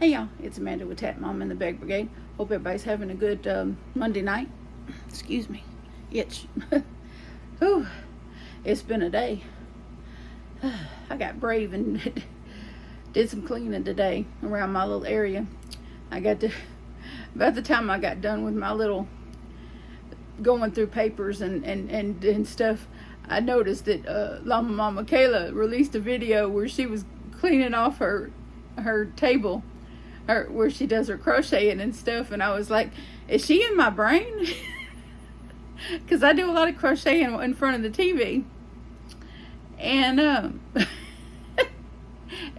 Hey y'all, it's Amanda with Tat Mom and the Bag Brigade. Hope everybody's having a good Monday night. Excuse me, itch. Whew, it's been a day. I got brave and did some cleaning today around my little area. About the time I got done with my little going through papers and stuff, I noticed that Mama Kayla released a video where she was cleaning off her table, where she does her crocheting and stuff, and I was like, is she in my brain? Because I do a lot of crocheting in front of the TV, and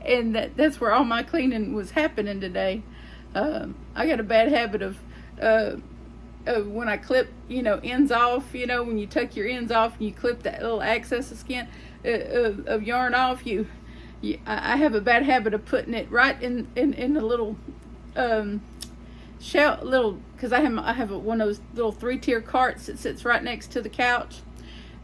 and that's where all my cleaning was happening today. I got a bad habit of when I clip, ends off, when you tuck your ends off and you clip that little excess of skin of yarn off, I have a bad habit of putting it right in the little because I have one of those little 3-tier carts that sits right next to the couch,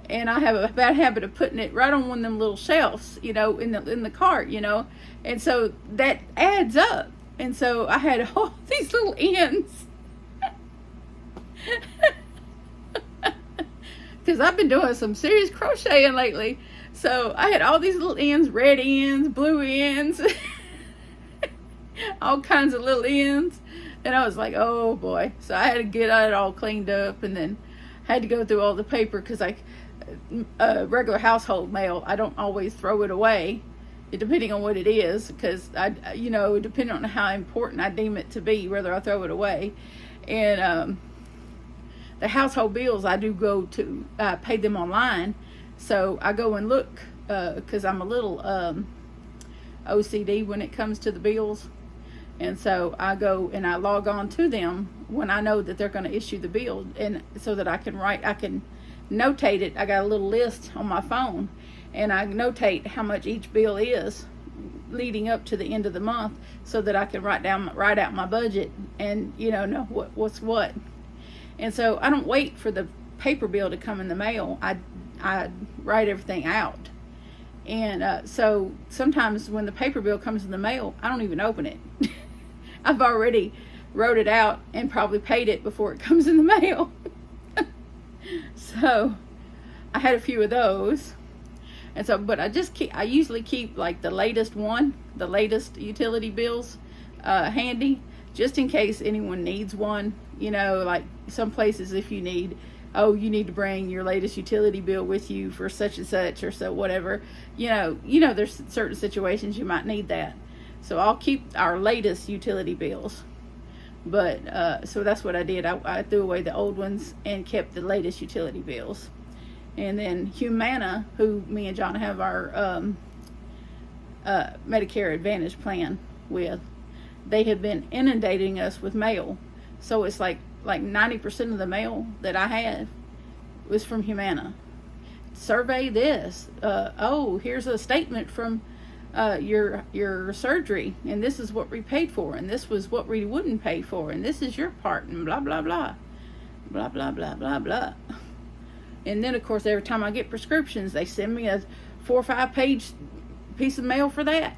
and I have a bad habit of putting it right on one of them little shelves, in the cart, and so that adds up, and so I had all these little ends. Because I've been doing some serious crocheting lately. So I had all these little ends, red ends, blue ends, all kinds of little ends. And I was like, oh boy. So I had to get it all cleaned up, and then I had to go through all the paper, because regular household mail, I don't always throw it away, depending on what it is, because depending on how important I deem it to be, whether I throw it away. And the household bills, I do go to pay them online. So I go and look, because I'm a little OCD when it comes to the bills. And so I go and I log on to them when I know that they're going to issue the bill, and so that I can notate it. I got a little list on my phone, and I notate how much each bill is leading up to the end of the month, so that I can write out my budget and know what's what. And so I don't wait for the paper bill to come in the mail. I write everything out. And so sometimes when the paper bill comes in the mail, I don't even open it. I've already wrote it out and probably paid it before it comes in the mail. So I had a few of those. And so, but I usually keep like the latest utility bills handy, just in case anyone needs one. Like some places, if you need to bring your latest utility bill with you for such and such, or so whatever, there's certain situations you might need that. So I'll keep our latest utility bills. But so that's what I did. I threw away the old ones and kept the latest utility bills. And then Humana, who me and John have our Medicare Advantage plan with, they have been inundating us with mail. So it's like 90% of the mail that I have was from Humana. Survey this. Here's a statement from your surgery, and this is what we paid for, and this was what we wouldn't pay for, and this is your part, and blah blah blah, blah blah blah blah blah. And then of course every time I get prescriptions, they send me a 4 or 5 page piece of mail for that.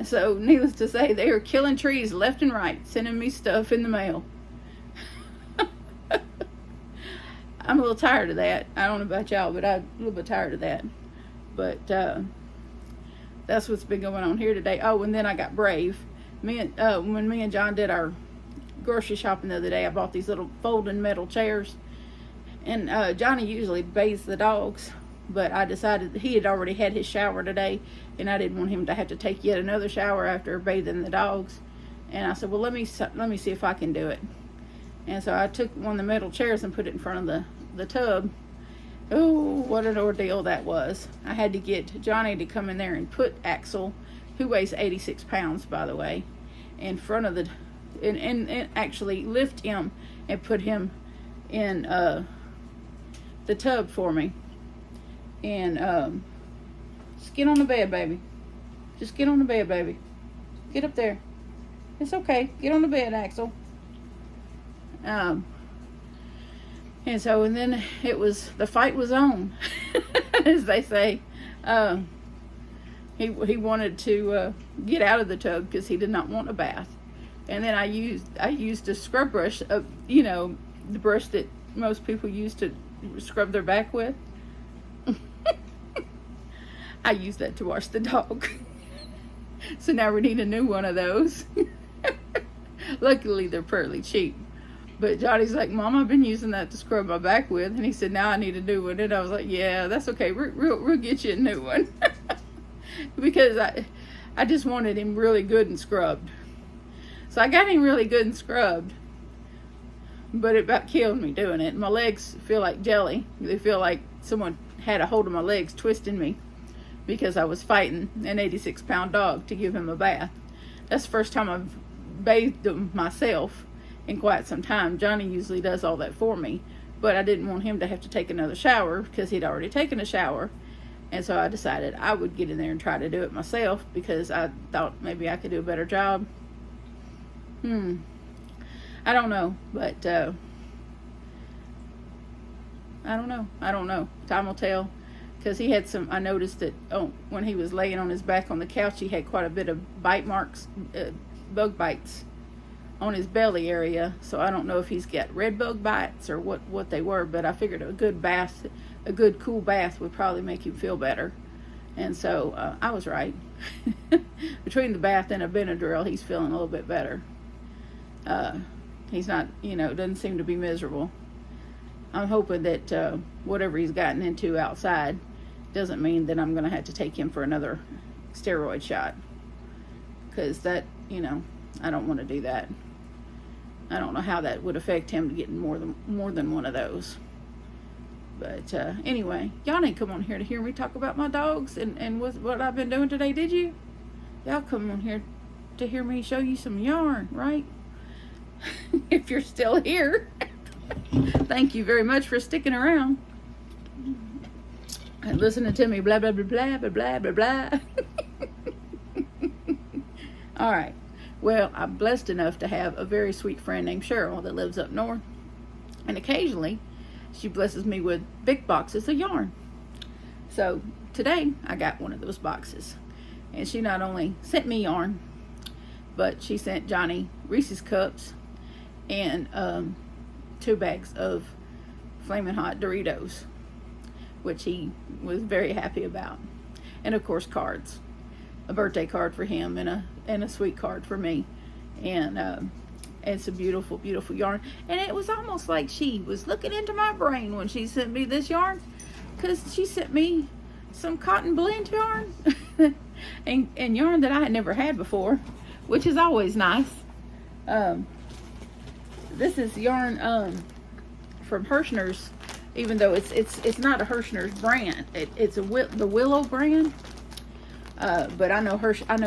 So needless to say, they are killing trees left and right, sending me stuff in the mail. I'm a little tired of that. I don't know about y'all, but I'm a little bit tired of that. But that's what's been going on here today. Oh, and then I got brave. When me and John did our grocery shopping the other day, I bought these little folding metal chairs. And Johnny usually bathes the dogs, but I decided that he had already had his shower today, and I didn't want him to have to take yet another shower after bathing the dogs. And I said, well, let me see if I can do it. And so I took one of the metal chairs and put it in front of the tub. Oh, what an ordeal that was. I had to get Johnny to come in there and put Axel, who weighs 86 pounds, by the way, in front of and actually lift him and put him in the tub for me. And just get on the bed, baby. Just get on the bed, baby. Get up there. It's okay. Get on the bed, Axel. And so, and then the fight was on, as they say. He wanted to get out of the tub because he did not want a bath. And then I used a scrub brush, you know, the brush that most people use to scrub their back with. I used that to wash the dog. So now we need a new one of those. Luckily they're fairly cheap. But Johnny's like, Mom, I've been using that to scrub my back with. And he said, now I need a new one. And I was like, yeah, that's okay. We'll get you a new one. Because I just wanted him really good and scrubbed. So I got him really good and scrubbed. But it about killed me doing it. My legs feel like jelly. They feel like someone had a hold of my legs twisting me. Because I was fighting an 86-pound dog to give him a bath. That's the first time I've bathed him myself in quite some time. Johnny usually does all that for me, but I didn't want him to have to take another shower because he'd already taken a shower. And so I decided I would get in there and try to do it myself because I thought maybe I could do a better job. I don't know, but I don't know. Time will tell. Because he had some, I noticed that when he was laying on his back on the couch, he had quite a bit of bite marks, bug bites on his belly area. So I don't know if he's got red bug bites or what they were, but I figured a good bath, a good cool bath would probably make him feel better. And so I was right. Between the bath and a Benadryl, he's feeling a little bit better. He's not, doesn't seem to be miserable. I'm hoping that whatever he's gotten into outside doesn't mean that I'm going to have to take him for another steroid shot. Because that, I don't want to do that. I don't know how that would affect him getting more than one of those. But anyway, y'all didn't come on here to hear me talk about my dogs and what I've been doing today, did you? Y'all come on here to hear me show you some yarn, right? If you're still here. Thank you very much for sticking around and listening to me blah blah blah blah blah blah blah blah. All right, well, I'm blessed enough to have a very sweet friend named Cheryl that lives up north, and occasionally she blesses me with big boxes of yarn. So today I got one of those boxes, and she not only sent me yarn, but she sent Johnny Reese's cups and 2 bags of Flamin' Hot Doritos, which he was very happy about. And of course cards, a birthday card for him and a sweet card for me, and some beautiful yarn. And it was almost like she was looking into my brain when she sent me this yarn, because she sent me some cotton blend yarn and yarn that I had never had before, which is always nice. This is yarn from Hirschner's, even though it's not a Hirschner's brand. It's the Willow brand. But I know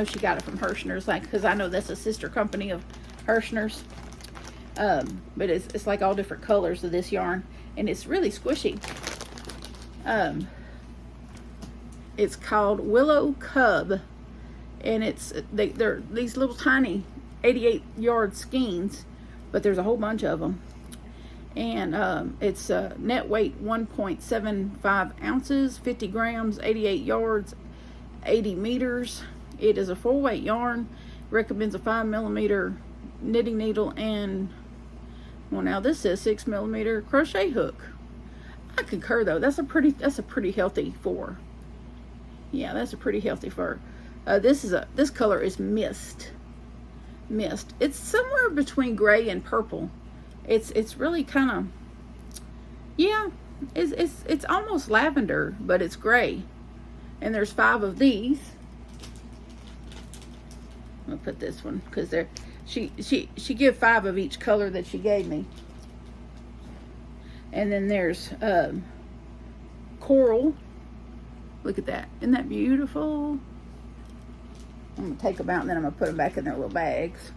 she got it from Hirschner's, because I know that's a sister company of Hirschner's. But it's like all different colors of this yarn, and it's really squishy. It's called Willow Cub, and they're these little tiny 88-yard skeins. But there's a whole bunch of them. And it's net weight 1.75 ounces, 50 grams, 88 yards, 80 meters. It is a full weight yarn. Recommends a 5mm knitting needle and, well, now this says 6mm crochet hook. I concur though. That's a pretty healthy fur. Yeah, that's a pretty healthy fur. This color is mist. It's somewhere between gray and purple. It's really kind of, yeah, it's almost lavender, but it's gray. And there's 5 of these. I'm gonna put this one because she gave 5 of each color that she gave me. And then there's coral. Look at that. Isn't that beautiful? I'm going to take them out and then I'm going to put them back in their little bags.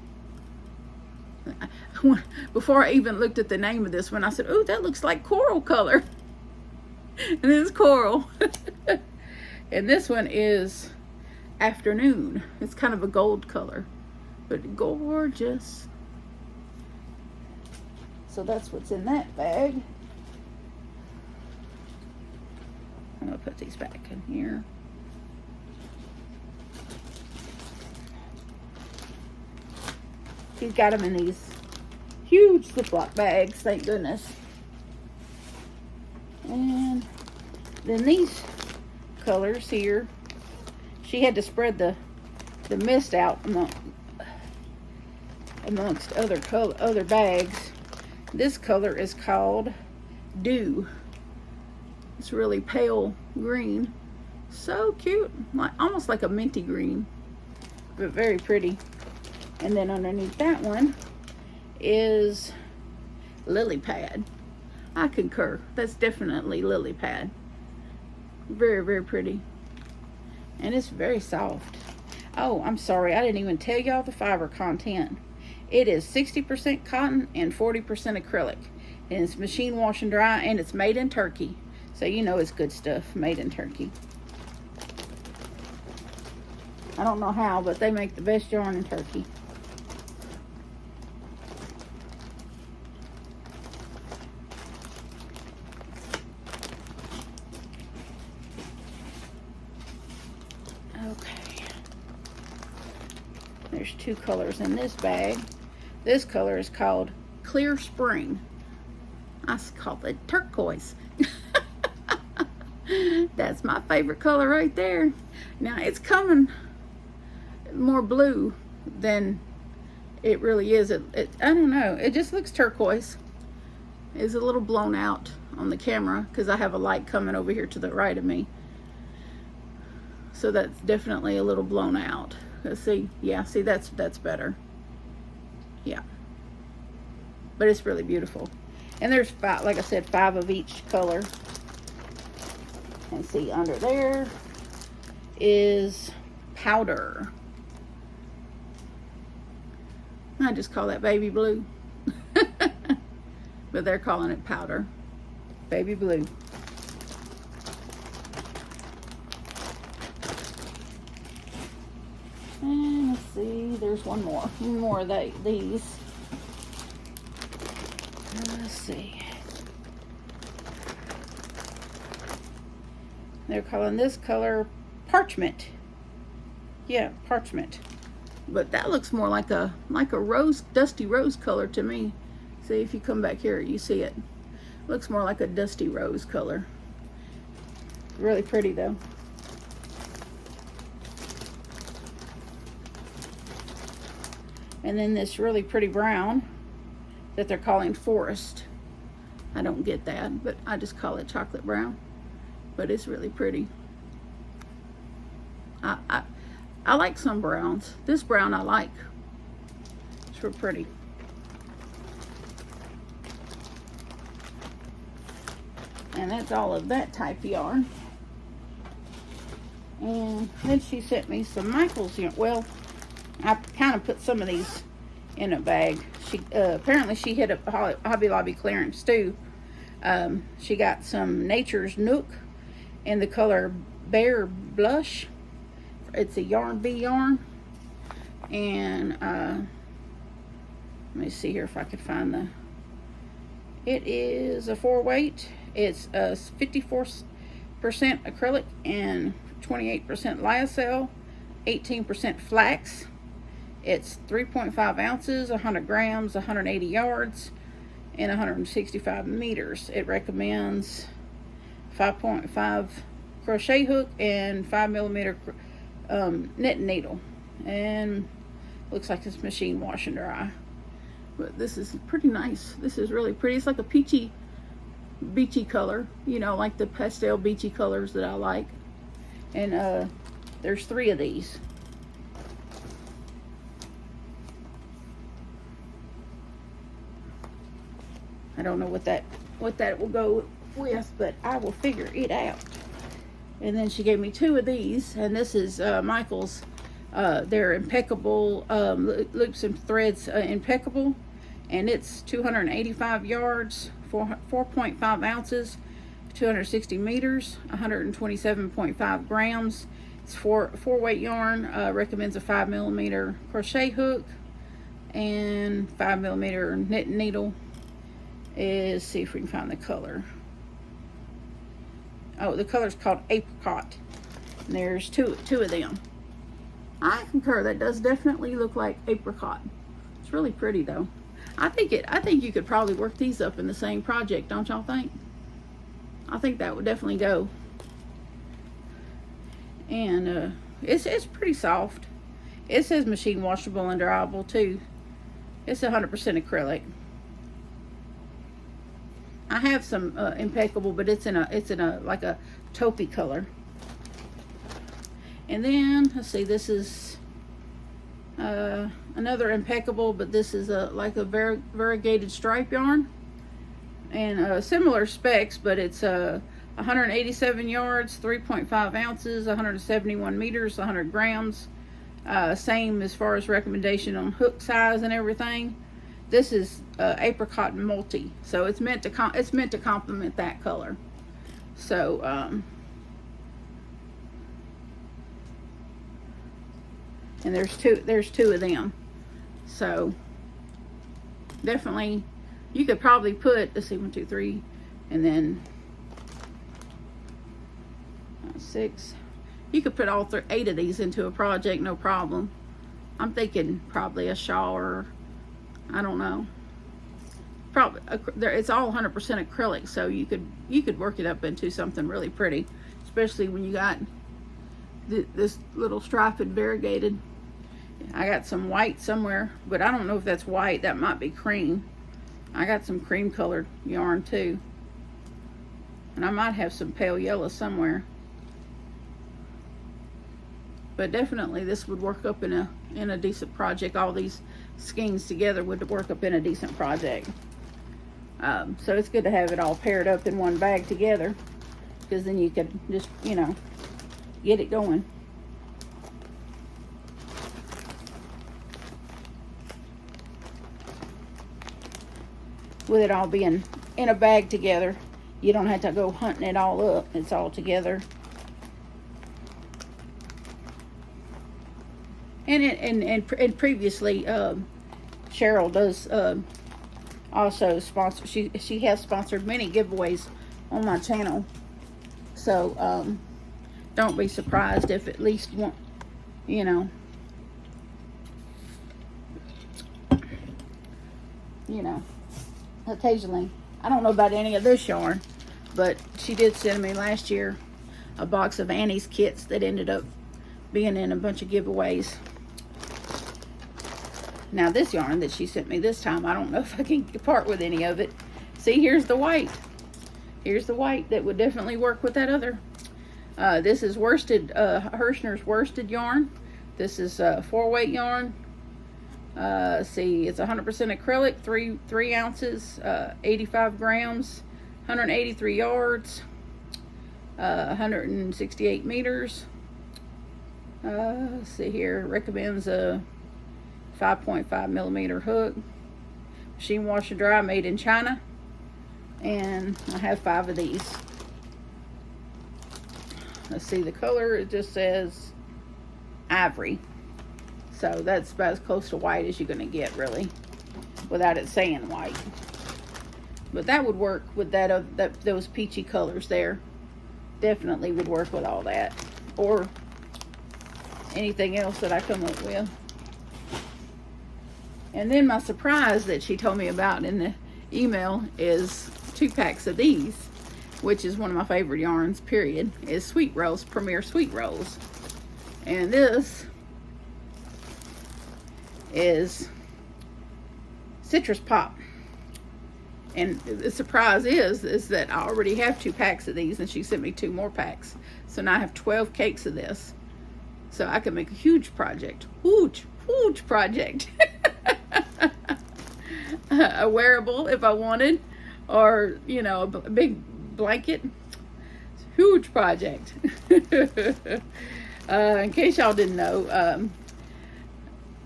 Before I even looked at the name of this one, I said, ooh, that looks like coral color. And it's coral. And this one is afternoon. It's kind of a gold color, but gorgeous. So that's what's in that bag. I'm going to put these back in here. She's got them in these huge Ziploc bags, thank goodness. And then these colors here, she had to spread the mist out amongst other bags. This color is called Dew. It's really pale green, so cute, almost like a minty green, but very pretty. And then underneath that one is Lily Pad. I concur, that's definitely Lily Pad. Very, very pretty, and it's very soft. Oh, I'm sorry, I didn't even tell y'all the fiber content. It is 60% cotton and 40% acrylic. And it's machine wash and dry, and it's made in Turkey. So you know it's good stuff, made in Turkey. I don't know how, but they make the best yarn in Turkey. Okay. There's two colors in this bag. This color is called Clear Spring. I call it turquoise. That's my favorite color right there. Now it's coming more blue than it really is. I don't know. It just looks turquoise. It's a little blown out on the camera because I have a light coming over here to the right of me. So that's definitely a little blown out. Let's see. Yeah, see, that's better. Yeah, but it's really beautiful. And there's five, like I said, 5 of each color. And see, under there is powder. I just call that baby blue. But they're calling it powder. Baby blue. And let's see, there's one more of these. Let's see. They're calling this color parchment. Yeah, parchment. But that looks more like a rose, dusty rose color to me. See, if you come back here, you see it. Looks more like a dusty rose color. Really pretty though. And then this really pretty brown that they're calling forest. I don't get that, but I just call it chocolate brown. But it's really pretty. I like some browns. This brown I like. It's real pretty. And that's all of that type of yarn. And then she sent me some Michael's yarn. Well, I kind of put some of these in a bag. She apparently she hit up Hobby Lobby clearance too. She got some Nature's Nook in the color Bear Blush. It's a Yarn Bee yarn. And let me see here if I could find the. It is a 4-weight. It's 54% acrylic and 28% lyocell, 18% flax. It's 3.5 ounces, 100 grams, 180 yards, and 165 meters. It recommends 5.5 crochet hook and 5mm knitting needle. And looks like it's machine wash and dry. But this is pretty nice. This is really pretty. It's like a peachy, beachy color. You know, like the pastel beachy colors that I like. And there's 3 of these. I don't know what that will go with, but I will figure it out. And then she gave me 2 of these, and this is Michael's. They're impeccable loops and threads, impeccable, and it's 285 yards, 4.5 ounces, 260 meters, 127.5 grams. It's 4-weight yarn. Recommends a 5mm crochet hook and 5mm knitting needle. See if we can find the color. Oh, the color's called Apricot. And there's two of them. I concur. That does definitely look like apricot. It's It's really pretty though. I think you could probably work these up in the same project, don't y'all think? I think that would definitely go. And it's pretty soft. It says machine washable and dryable too. It's 100% acrylic. I have some impeccable, but it's in a like a taupey color. And then let's see, this is another impeccable, but this is like a variegated stripe yarn, and similar specs, but it's 187 yards, 3.5 ounces, 171 meters, 100 grams. Same as far as recommendation on hook size and everything. This is apricot multi, so it's meant to complement that color. So and there's two of them, so definitely you could probably put, let's see, 1 2 3 and then 6. You could put all 8 of these into a project, no problem. I'm thinking probably a shawl, or I don't know. Probably it's all 100% acrylic, so you could work it up into something really pretty, especially when you got this little striped variegated. I got some white somewhere, but I don't know if that's white. That might be cream. I got some cream colored yarn too, and I might have some pale yellow somewhere. But definitely this would work up in a decent project. All these skeins together would work up in a decent project. So it's good to have it all paired up in one bag together, because then you could just, you know, get it going. With it all being in a bag together, you don't have to go hunting it all up. It's all together. And previously, Cheryl does also sponsor. She has sponsored many giveaways on my channel. So don't be surprised if at least one, you know, occasionally. I don't know about any of this yarn, but she did send me last year a box of Annie's kits that ended up being in a bunch of giveaways. Now this yarn that she sent me this time, I don't know if I can part with any of it. See, here's the white. Here's the white that would definitely work with that other. This is worsted, Hirschner's worsted yarn. This is 4-weight yarn. See, it's 100% acrylic, 3 ounces, 85 grams, 183 yards, 168 meters. Let's see here, recommends a 5.5 millimeter hook. Machine wash and dry, made in China. And I have 5 of these. Let's see the color, it just says ivory. So that's about as close to white as you're going to get, really, without it saying white. But that would work with those peachy colors there. Definitely would work with all that, or anything else that I come up with. And then my surprise that she told me about in the email is 2 packs of these, which is one of my favorite yarns, period, is Sweet Rolls, Premier Sweet Rolls. And this is Citrus Pop. And the surprise is that I already have 2 packs of these, and she sent me 2 more packs. So now I have 12 cakes of this. So I can make a huge project. Huge project. A wearable if I wanted, or, you know, a big blanket. Huge project. In case y'all didn't know,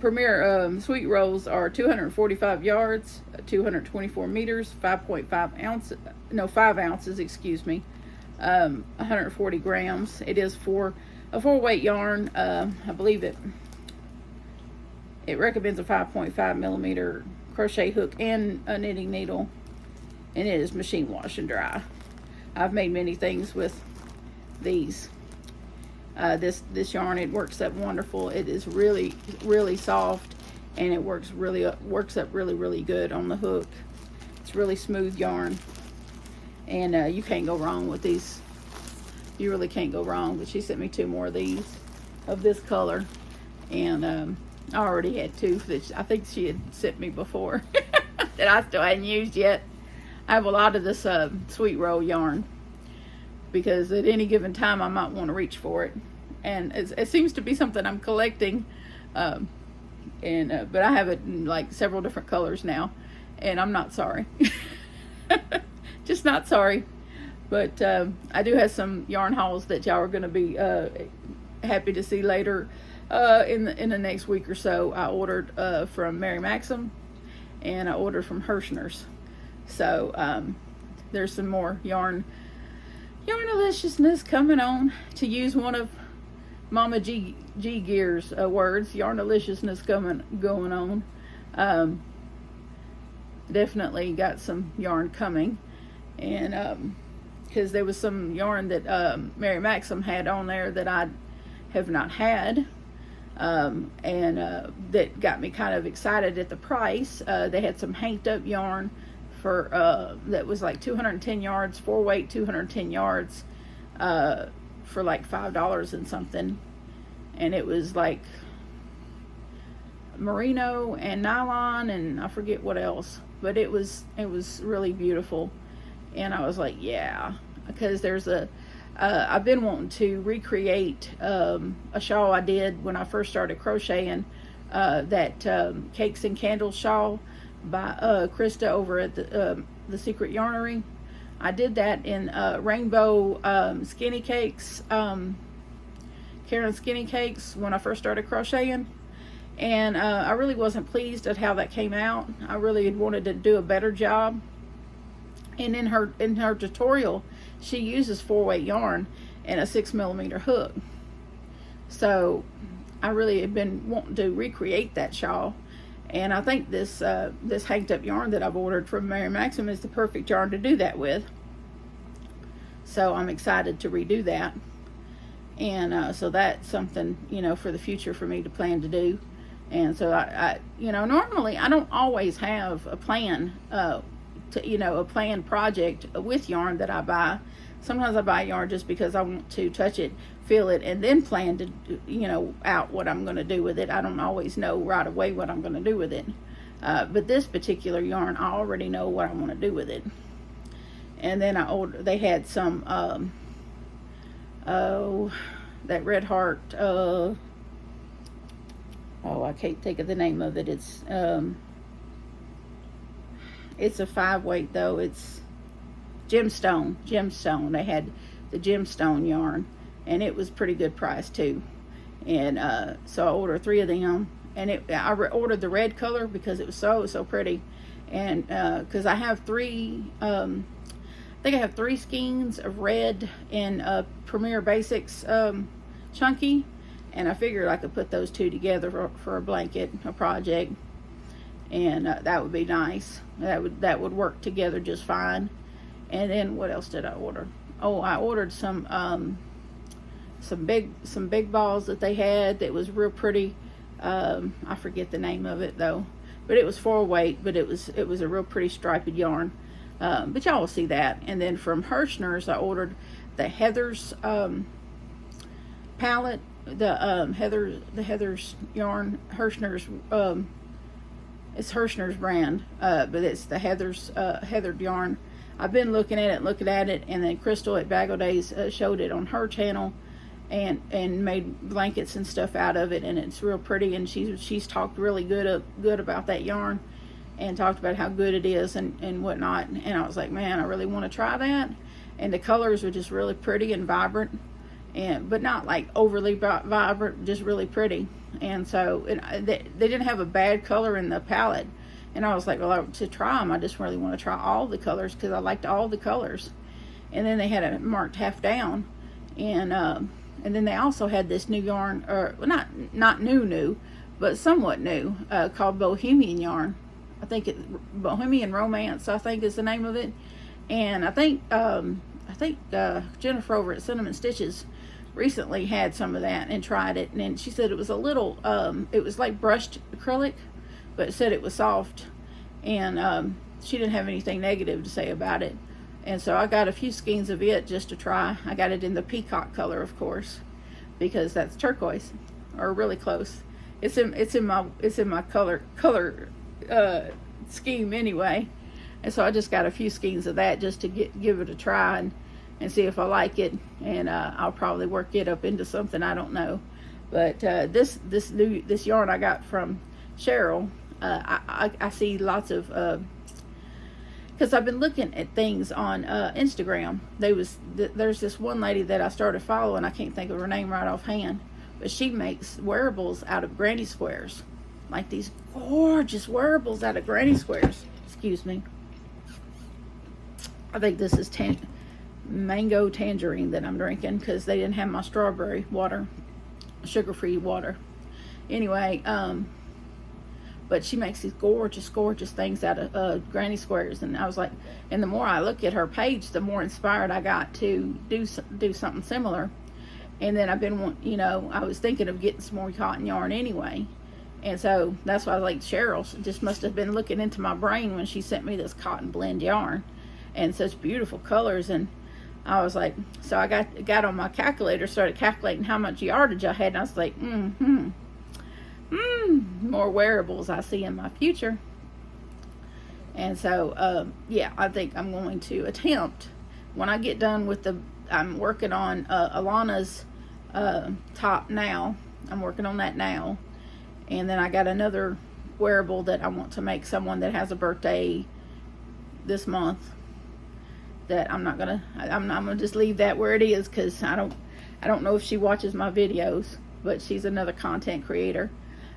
Premier Sweet Rolls are 245 yards, 224 meters, 5 ounces, excuse me, 140 grams. It is for a 4-weight yarn. I believe it recommends a 5.5 millimeter crochet hook and a knitting needle, and it is machine wash and dry. I've made many things with these. This yarn, it works up wonderful. It is really soft, and it works up really good on the hook. It's really smooth yarn, and you can't go wrong with these. You really can't go wrong. But she sent me 2 more of these of this color, and I already had 2 that I think she had sent me before that I still hadn't used yet. I have a lot of this sweet roll yarn because at any given time I might want to reach for it, and it seems to be something I'm collecting, but I have it in like several different colors now, and I'm not sorry. Just not sorry. But I do have some yarn hauls that y'all are going to be happy to see later in the next week or so. I ordered from Mary Maxim, and I ordered from Hirschner's. So there's some more yarn deliciousness coming on, to use one of Mama G Gear's words. Yarn deliciousness going on. Definitely got some yarn coming, and because there was some yarn that Mary Maxim had on there that I have not had, and that got me kind of excited at the price. They had some hanked up yarn for that was like 210 yards, 4-weight, 210 yards, for like $5 and something, and it was like merino and nylon, and I forget what else, but it was really beautiful. And I was like, yeah, because there's I've been wanting to recreate a shawl I did when I first started crocheting, that Cakes and Candles shawl by Krista over at the Secret Yarnery. I did that in rainbow skinny cakes, Karen skinny cakes, when I first started crocheting. And I really wasn't pleased at how that came out. I really had wanted to do a better job. And in her tutorial, she uses 4-weight yarn and a 6mm hook. So I really have been wanting to recreate that shawl, and I think this hanked up yarn that I've ordered from Mary Maxim is the perfect yarn to do that with. So I'm excited to redo that, and so that's something, for the future for me to plan to do. And so I normally I don't always have a plan. A planned project with yarn that I buy. Sometimes I buy yarn just because I want to touch it, feel it, and then plan to, out what I'm going to do with it. I don't always know right away what I'm going to do with it. But this particular yarn, I already know what I want to do with it. And then they had some, that Red Heart, I can't think of the name of it. It's a 5-weight though. It's gemstone. They had the gemstone yarn, and it was pretty good price too. And so I ordered 3 of them, and I ordered the red color because it was so pretty. And because I have 3, I think I have 3 skeins of red in Premier Basics chunky, and I figured I could put those 2 together for a blanket, a project. And that would be nice. That would work together just fine. And then what else did I order? Oh, I ordered some big balls that they had that was real pretty. I forget the name of it though, but it was 4-weight, but it was a real pretty striped yarn. But y'all will see that. And then from Hirschner's, I ordered the Heather's palette, the Heather's yarn. Hirschner's, it's Hirschner's brand, but it's the Heathered yarn. I've been looking at it, and then Crystal at Bagel Days showed it on her channel, and made blankets and stuff out of it, and it's real pretty. And she's talked really good about that yarn, and talked about how good it is and whatnot. And I was like, man, I really want to try that. And the colors are just really pretty and vibrant, but not like overly vibrant, just really pretty. And so they didn't have a bad color in the palette. And I was like, well, to try them, I just really want to try all the colors because I liked all the colors. And then they had it marked half down, and then they also had this new yarn, or not new, but somewhat new, called Bohemian yarn. I think Bohemian Romance, I think, is the name of it. And I think Jennifer over at Cinnamon Stitches recently had some of that and tried it, and she said it was a little, it was like brushed acrylic, but said it was soft, and she didn't have anything negative to say about it. And so I got a few skeins of it just to try. I got it in the peacock color, of course, because that's turquoise, or really close. It's in my color scheme anyway. And so I just got a few skeins of that just to give it a try and see if I like it. And I'll probably work it up into something, I don't know. But this yarn I got from Cheryl, I see lots of, because I've been looking at things on Instagram. There's this one lady that I started following. I can't think of her name right offhand, but she makes wearables out of granny squares, like these gorgeous wearables out of granny squares. Excuse me. I think this is mango tangerine that I'm drinking, because they didn't have my strawberry water, sugar-free water. Anyway, but she makes these gorgeous things out of granny squares, and I was like, and the more I look at her page, the more inspired I got to do something similar. And then I've been, I was thinking of getting some more cotton yarn anyway, and so that's why I like Cheryl. She just must have been looking into my brain when she sent me this cotton blend yarn, and such beautiful colors. And I was like, so I got on my calculator, started calculating how much yardage I had, and I was like, more wearables I see in my future. And so yeah, I think I'm going to attempt, when I get done with I'm working on Alana's top now. I'm working on that now, and then I got another wearable that I want to make someone that has a birthday this month, that I'm gonna just leave that where it is, because I don't know if she watches my videos, but she's another content creator.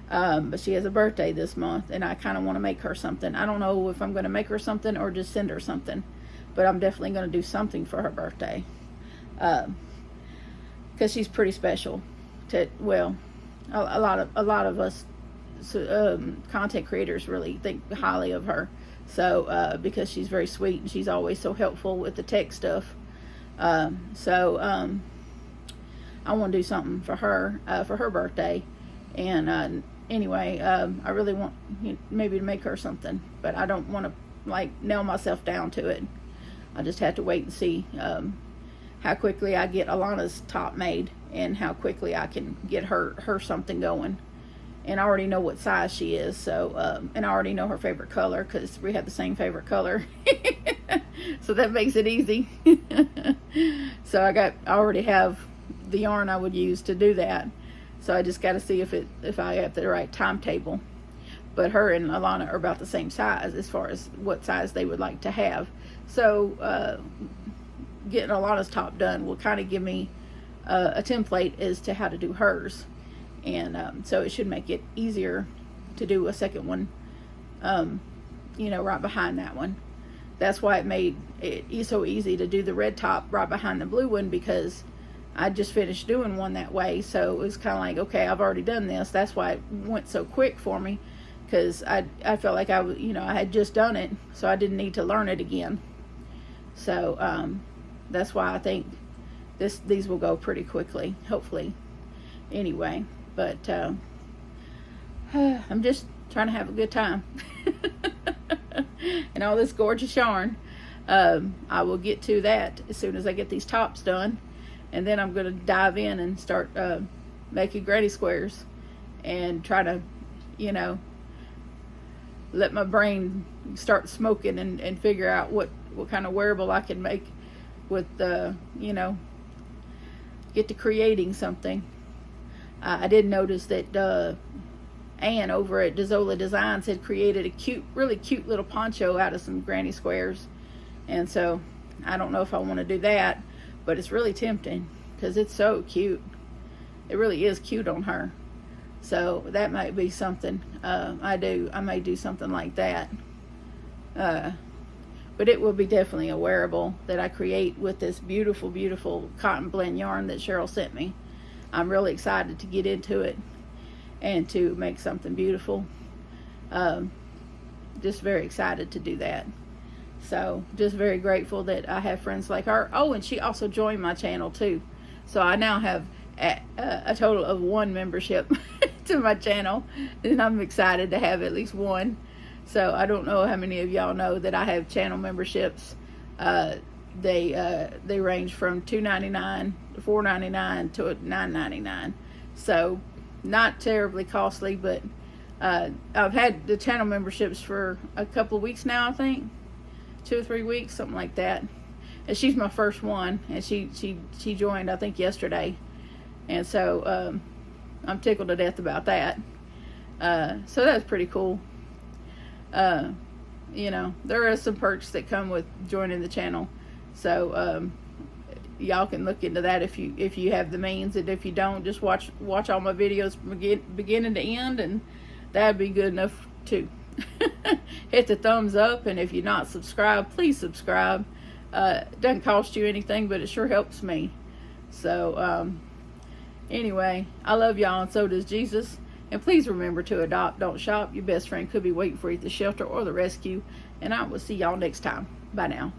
But she has a birthday this month, and I kind of want to make her something. I don't know if I'm going to make her something or just send her something, but I'm definitely going to do something for her birthday, because she's pretty special. A lot of us content creators really think highly of her. So because she's very sweet, and she's always so helpful with the tech stuff. I want to do something for her birthday. And anyway, I really want maybe to make her something, but I don't want to like nail myself down to it. I just have to wait and see how quickly I get Alana's top made, and how quickly I can get her something going. And I already know what size she is, so and I already know her favorite color, because we have the same favorite color. So that makes it easy. So I already have the yarn I would use to do that. So I just got to see if I have the right timetable. But her and Alana are about the same size as far as what size they would like to have. So getting Alana's top done will kind of give me a template as to how to do hers. And so it should make it easier to do a second one, right behind that one. That's why it made it so easy to do the red top right behind the blue one, because I just finished doing one that way. So it was kind of like, okay, I've already done this. That's why it went so quick for me, because I felt like I had just done it, so I didn't need to learn it again. So that's why I think these will go pretty quickly, hopefully. Anyway, but I'm just trying to have a good time. And all this gorgeous yarn. I will get to that as soon as I get these tops done. And then I'm going to dive in and start making granny squares, and try to, let my brain start smoking and figure out what kind of wearable I can make with, get to creating something. I did notice that Anne over at Dezola Designs had created a really cute little poncho out of some granny squares. And so I don't know if I want to do that, but it's really tempting because it's so cute. It really is cute on her. So that might be something I may do something like that. But it will be definitely a wearable that I create with this beautiful, beautiful cotton blend yarn that Cheryl sent me. I'm really excited to get into it and to make something beautiful. Just very excited to do that. So just very grateful that I have friends like her. Oh, and she also joined my channel too. So I now have a total of 1 membership to my channel, and I'm excited to have at least 1. So I don't know how many of y'all know that I have channel memberships. They range from $2.99 to $4.99 to $9.99. So not terribly costly, but I've had the channel memberships for a couple of weeks now, I think 2 or 3 weeks, something like that. And she's my first one, and she joined, I think, yesterday, and so I'm tickled to death about that. So that's pretty cool. You know, there are some perks that come with joining the channel, so y'all can look into that if you have the means, and if you don't, just watch all my videos from beginning to end, and that'd be good enough too. Hit the thumbs up, and if you're not subscribed, please subscribe. It doesn't cost you anything, but it sure helps me. So anyway, I love y'all, and so does Jesus. And please remember to adopt, don't shop. Your best friend could be waiting for you at the shelter or the rescue. And I will see y'all next time. Bye now.